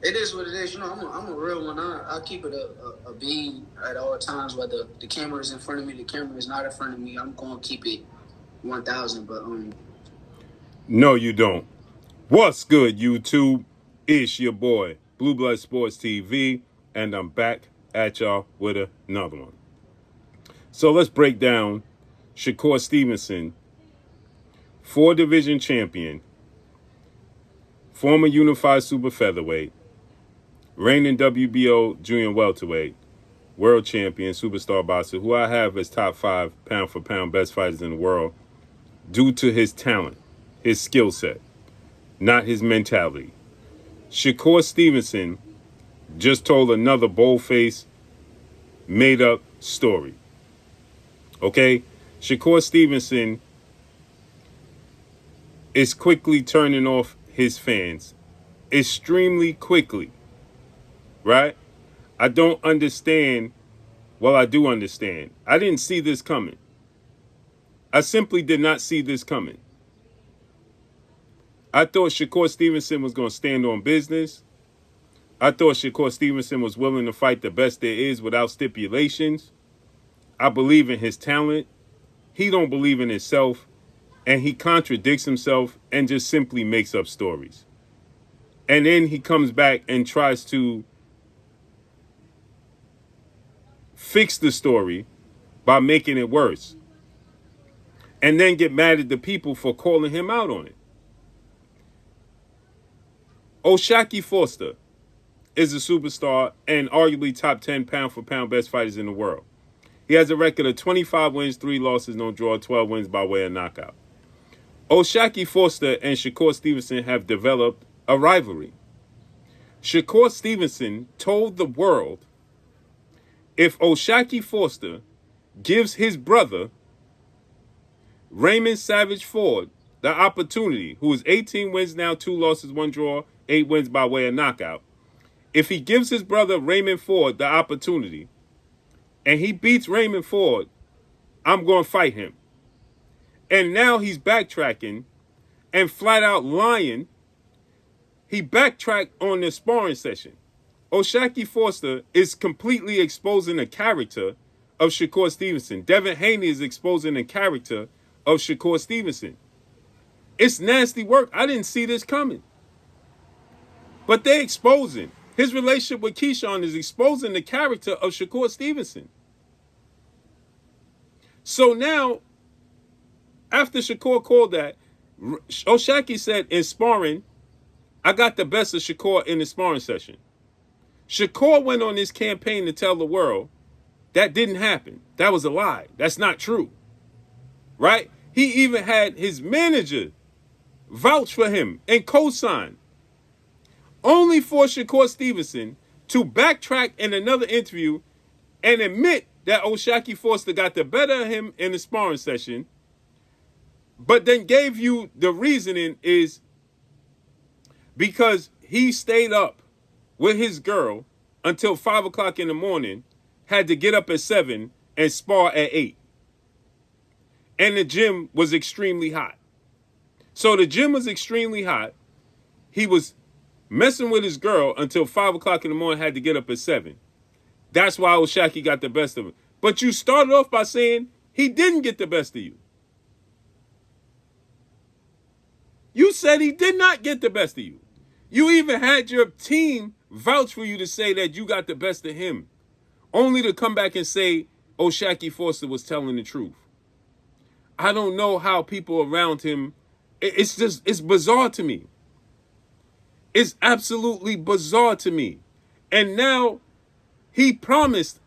It is what it is. I'm a real one. I keep it a bean at all times. Whether the camera is in front of me, the camera is not in front of me. I'm gonna keep it 1,000. But No, you don't. What's good, YouTube? It's your boy, Blue Blood Sports TV, and I'm back at y'all with another one. So let's break down Shakur Stevenson, 4-division champion, former unified super featherweight, reigning WBO junior welterweight, world champion, superstar boxer, who I have as top 5 pound for pound best fighters in the world due to his talent, his skill set, not his mentality. Shakur Stevenson just told another bold-faced, made-up story. Okay? Shakur Stevenson is quickly turning off his fans. Extremely quickly. Right? I don't understand. Well, I do understand. I didn't see this coming. I simply did not see this coming. I thought Shakur Stevenson was going to stand on business. I thought Shakur Stevenson was willing to fight the best there is without stipulations. I believe in his talent. He don't believe in himself. And he contradicts himself and just simply makes up stories. And then he comes back and tries to fix the story by making it worse. And then get mad at the people for calling him out on it. Shakur Foster is a superstar and arguably top 10 pound for pound best fighters in the world. He has a record of 25 wins, 3 losses, no draw, 12 wins by way of knockout. Shakur Foster and Shakur Stevenson have developed a rivalry. Shakur Stevenson told the world if Shakur Foster gives his brother, Raymond Savage Ford, the opportunity, who is 18 wins now, 2 losses, 1 draw, 8 wins by way of knockout. If he gives his brother Raymond Ford the opportunity and he beats Raymond Ford, I'm going to fight him. And now he's backtracking and flat out lying. He backtracked on the sparring session. Shakur Foster is completely exposing the character of Shakur Stevenson. Devin Haney is exposing the character of Shakur Stevenson. It's nasty work. I didn't see this coming. But they're exposing. His relationship with Keyshawn is exposing the character of Shakur Stevenson. So now, after Shakur called that, Shakur said in sparring, I got the best of Shakur in the sparring session. Shakur went on this campaign to tell the world that didn't happen. That was a lie. That's not true. Right? He even had his manager vouch for him and co-sign. Only for Shakur Stevenson to backtrack in another interview and admit that Shakur Foster got the better of him in the sparring session, but then gave you the reasoning is because he stayed up with his girl until 5 o'clock in the morning, had to get up at 7 and spar at 8. And the gym was extremely hot. So the gym was extremely hot. He was messing with his girl until 5 o'clock in the morning, had to get up at 7. That's why Shakur got the best of him. But you started off by saying he didn't get the best of you. You said he did not get the best of you. You even had your team vouch for you to say that you got the best of him, only to come back and say Shakur Foster was telling the truth. I don't know how people around him, it's bizarre to me. It's absolutely bizarre to me. And now he promised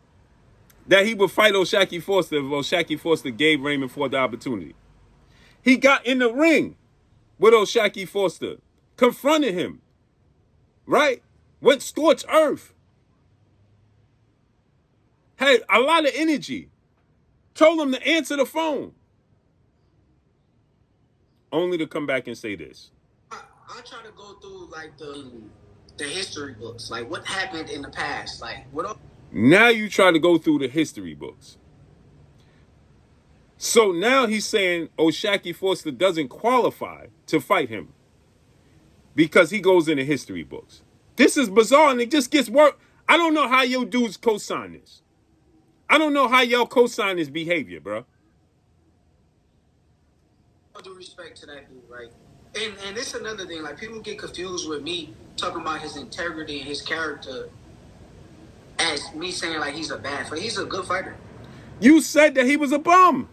that he would fight Shakur Foster if Shakur Foster gave Raymond Ford the opportunity. He got in the ring with Shakur Foster, confronted him, right? Went scorched earth. Had a lot of energy. Told him to answer the phone. Only to come back and say this. I try to go through like the history books, like what happened in the past, like what. Now you try to go through the history books. So now he's saying Shakur Foster doesn't qualify to fight him because he goes in the history books. This is bizarre, and it just gets worse. I don't know how your dudes co-sign this. I don't know how y'all co-sign this behavior, bro. All due respect to that dude, right? And it's another thing. Like, people get confused with me talking about his integrity and his character as me saying like he's a bad fighter. He's a good fighter. You said that he was a bum.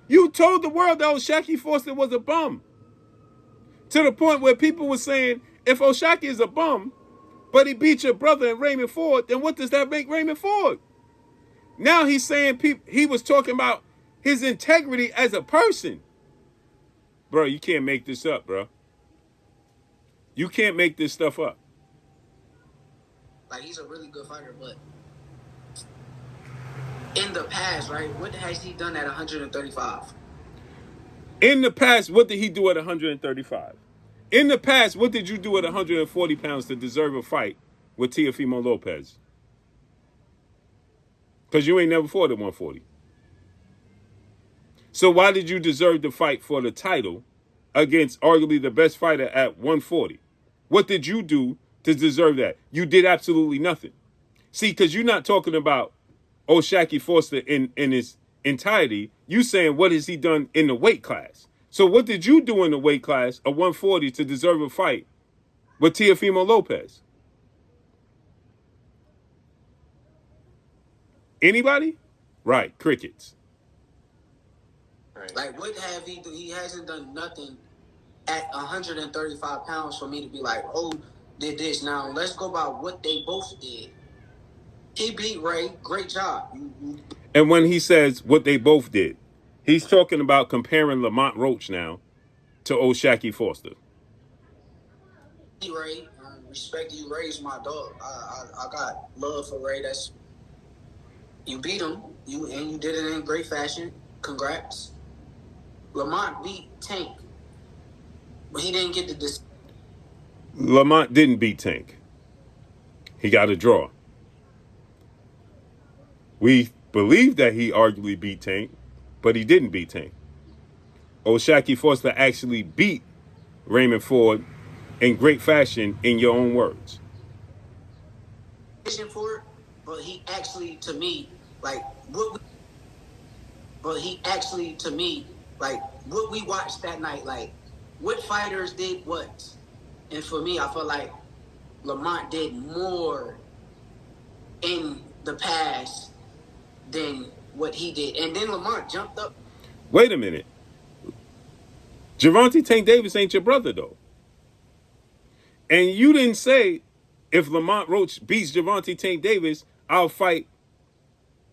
You told the world that O'Shaquie Foster was a bum. To the point where people were saying, if O'Shaquie is a bum, but he beat your brother in Raymond Ford, then what does that make Raymond Ford? Now he's saying he was talking about his integrity as a person. Bro, you can't make this up, bro. You can't make this stuff up. Like, he's a really good fighter, but in the past, right, what has he done at 135? In the past, what did he do at 135? In the past, what did you do at 140 pounds to deserve a fight with Teofimo Lopez? Because you ain't never fought at 140. So why did you deserve the fight for the title against arguably the best fighter at 140? What did you do to deserve that? You did absolutely nothing. See, because you're not talking about O'Shaquie Foster in his entirety. You saying what has he done in the weight class? So what did you do in the weight class of 140 to deserve a fight with Teofimo Lopez? Anybody? Right, crickets. Like, what have he done? He hasn't done nothing at 135 pounds for me to be like, oh, did this. Now, let's go by what they both did. He beat Ray. Great job. And when he says what they both did, he's talking about comparing Lamont Roach now to O'Shaquie Foster. Ray, respect you. Ray's my dog. I got love for Ray. You beat him. You did it in great fashion. Congrats. Lamont beat Tank, but he didn't get the decision. Lamont didn't beat Tank. He got a draw. We believe that he arguably beat Tank, but he didn't beat Tank. O'Shaquie Foster actually beat Raymond Ford in great fashion, in your own words. For it, but he actually, to me, like what we watched that night, like what fighters did what, and for me, I felt like Lamont did more in the past than what he did, and then Lamont jumped up. Wait a minute. Gervonta Tank Davis ain't your brother, though. And you didn't say, if Lamont Roach beats Gervonta Tank Davis, I'll fight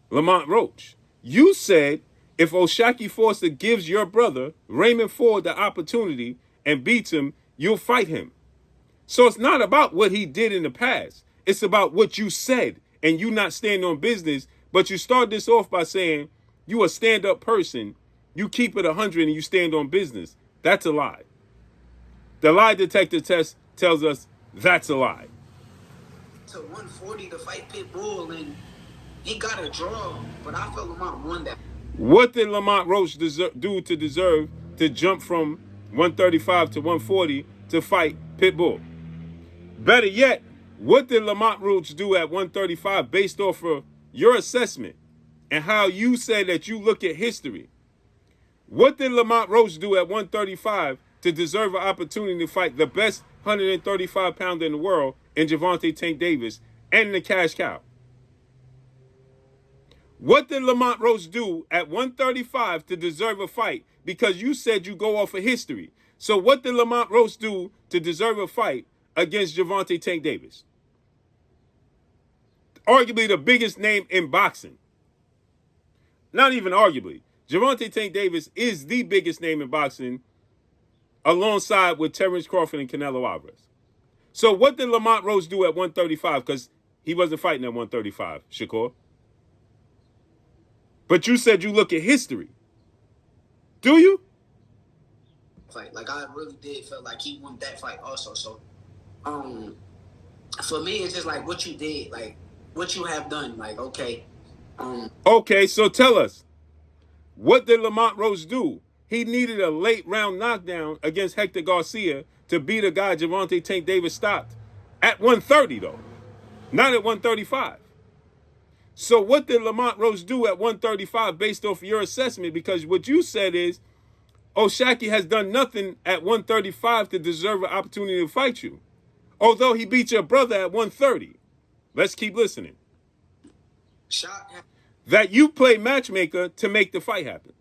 Lamont Roach. You said, if O'Shaquie Foster gives your brother, Raymond Ford, the opportunity and beats him, you'll fight him. So it's not about what he did in the past. It's about what you said, and you not stand on business. But you start this off by saying, you a stand-up person, you keep it 100 and you stand on business. That's a lie. The lie detector test tells us that's a lie. To 140 to fight Pitbull, and he got a draw, but I felt Lamont won that. What did Lamont Roach do to deserve to jump from 135 to 140 to fight Pitbull? Better yet, what did Lamont Roach do at 135 based off of your assessment and how you say that you look at history? What did Lamont Roach do at 135 to deserve an opportunity to fight the best 135-pounder in the world in Gervonta Tank Davis and the cash cow? What did Lamont Roach do at 135 to deserve a fight? Because you said you go off of history. So what did Lamont Roach do to deserve a fight against Gervonta Tank Davis? Arguably the biggest name in boxing. Not even arguably. Gervonta Tank Davis is the biggest name in boxing alongside with Terrence Crawford and Canelo Alvarez. So what did Lamont Roach do at 135? Because he wasn't fighting at 135, Shakur. But you said you look at history. Do you? Fight. Like, I really did feel like he won that fight also. So, for me, it's just like what you did, like what you have done. Like, okay. Okay, so tell us. What did Lamont Roach do? He needed a late round knockdown against Hector Garcia to beat a guy Gervonta Tank Davis stopped at 130 though, not at 135. So what did Lamont Roach do at 135 based off of your assessment? Because what you said is, Shaki has done nothing at 135 to deserve an opportunity to fight you, although he beat your brother at 130. Let's keep listening. That you play matchmaker to make the fight happen.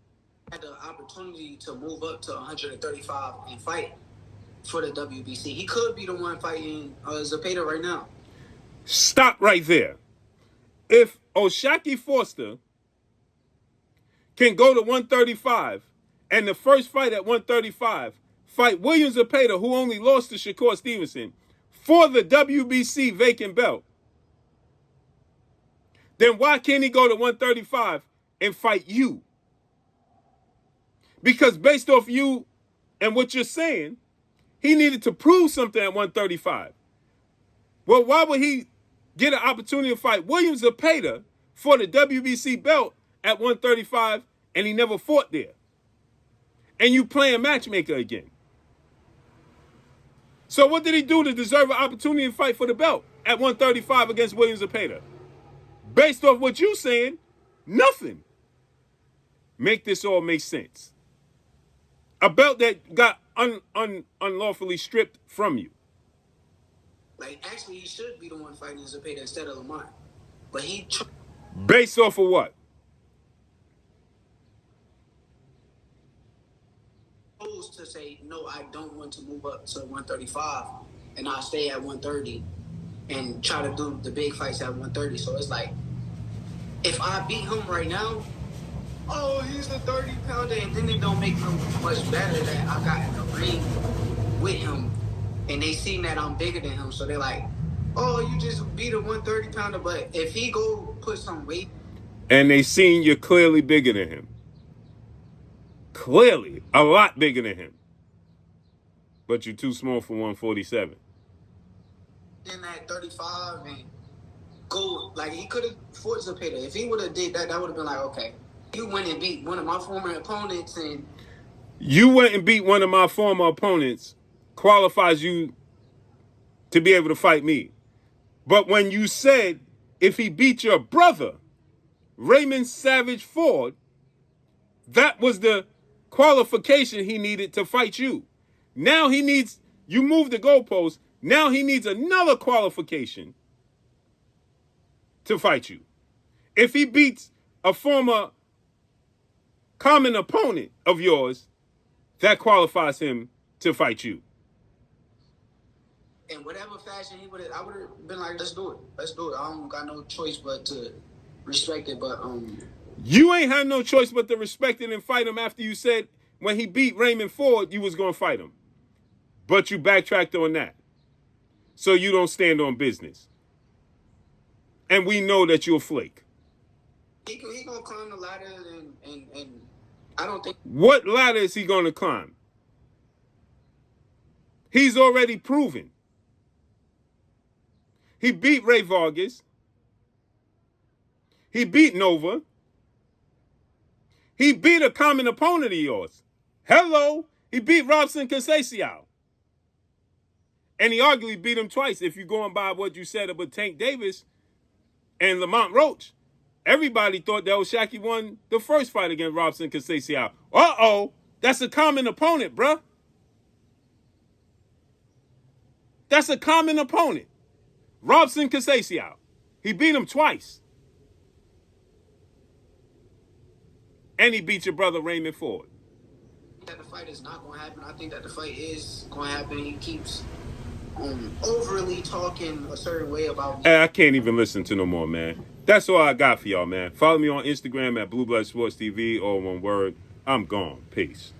Had the opportunity to move up to 135 and fight for the WBC. He could be the one fighting Zepeda right now. Stop right there. If O'Shaquie Foster can go to 135 and the first fight at 135 fight William Zepeda, who only lost to Shakur Stevenson, for the WBC vacant belt, then why can't he go to 135 and fight you? Because based off you and what you're saying, he needed to prove something at 135. Well, why would he get an opportunity to fight William Zepeda for the WBC belt at 135 and he never fought there? And you playing matchmaker again. So what did he do to deserve an opportunity to fight for the belt at 135 against William Zepeda? Based off what you saying, nothing. Make this all make sense. A belt that got unlawfully stripped from you. Like, actually, he should be the one fighting Zepeda instead of Lamont. But he... Based off of what? Chose to say, no, I don't want to move up to 135, and I'll stay at 130 and try to do the big fights at 130. So it's like, if I beat him right now, oh, he's the 30-pounder, and then it don't make him much better that I got in the ring with him, and they seen that I'm bigger than him, so they're like, oh, you just beat a 130-pounder, but if he go put some weight... And they seen you're clearly bigger than him. Clearly, a lot bigger than him. But you're too small for 147. In that 35 and go, like, he could have fought Zepeda. If he would have did that, that would have been like, okay. You went and beat one of my former opponents, and... You went and beat one of my former opponents qualifies you to be able to fight me. But when you said if he beat your brother, Raymond Savage Ford, that was the qualification he needed to fight you. Now he needs, you move the goalpost, now he needs another qualification to fight you. If he beats a former common opponent of yours, that qualifies him to fight you. In whatever fashion he would have, I would have been like, let's do it. Let's do it. I don't got no choice but to respect it, but... You ain't had no choice but to respect it and fight him after you said when he beat Raymond Ford, you was going to fight him. But you backtracked on that. So you don't stand on business. And we know that you'll flake. He going to climb the ladder and I don't think... What ladder is he going to climb? He's already proven. He beat Ray Vargas. He beat Nova. He beat a common opponent of yours. Hello. He beat Robson Conceição. And he arguably beat him twice if you're going by what you said about Tank Davis and Lamont Roach. Everybody thought that O'Shaquie won the first fight against Robson Conceição. Uh-oh. That's a common opponent, bruh. That's a common opponent. Robson Conceição. He beat him twice. And he beat your brother Raymond Ford. That the fight is not going to happen. I think that the fight is going to happen. He keeps overly talking a certain way about... Hey, I can't even listen to no more, man. That's all I got for y'all, man. Follow me on Instagram at Blue Blood Sports TV, all one word. I'm gone. Peace.